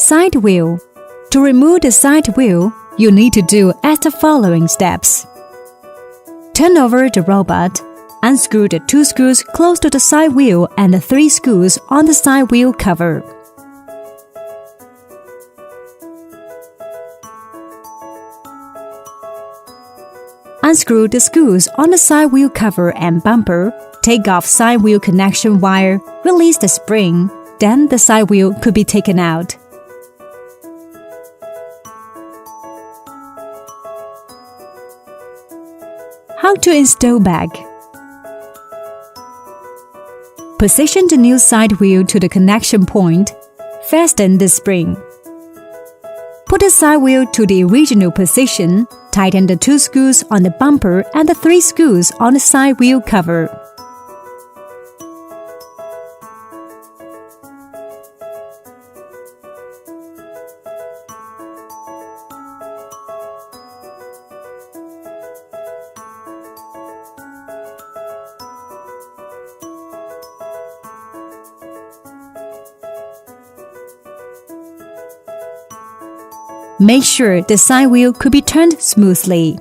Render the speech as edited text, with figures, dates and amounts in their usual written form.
Side wheel. To remove the side wheel, you need to do as the following steps. Turn over the robot. Unscrew the 2 screws close to the side wheel and the 3 screws on the side wheel cover. Unscrew the screws on the side wheel cover and bumper, take off side wheel connection wire, release the spring, then the side wheel could be taken out. How to install bag. Position the new side wheel to the connection point. Fasten the spring. Put the side wheel to the original position. Tighten the 2 screws on the bumper and the 3 screws on the side wheel cover. Make sure the side wheel could be turned smoothly.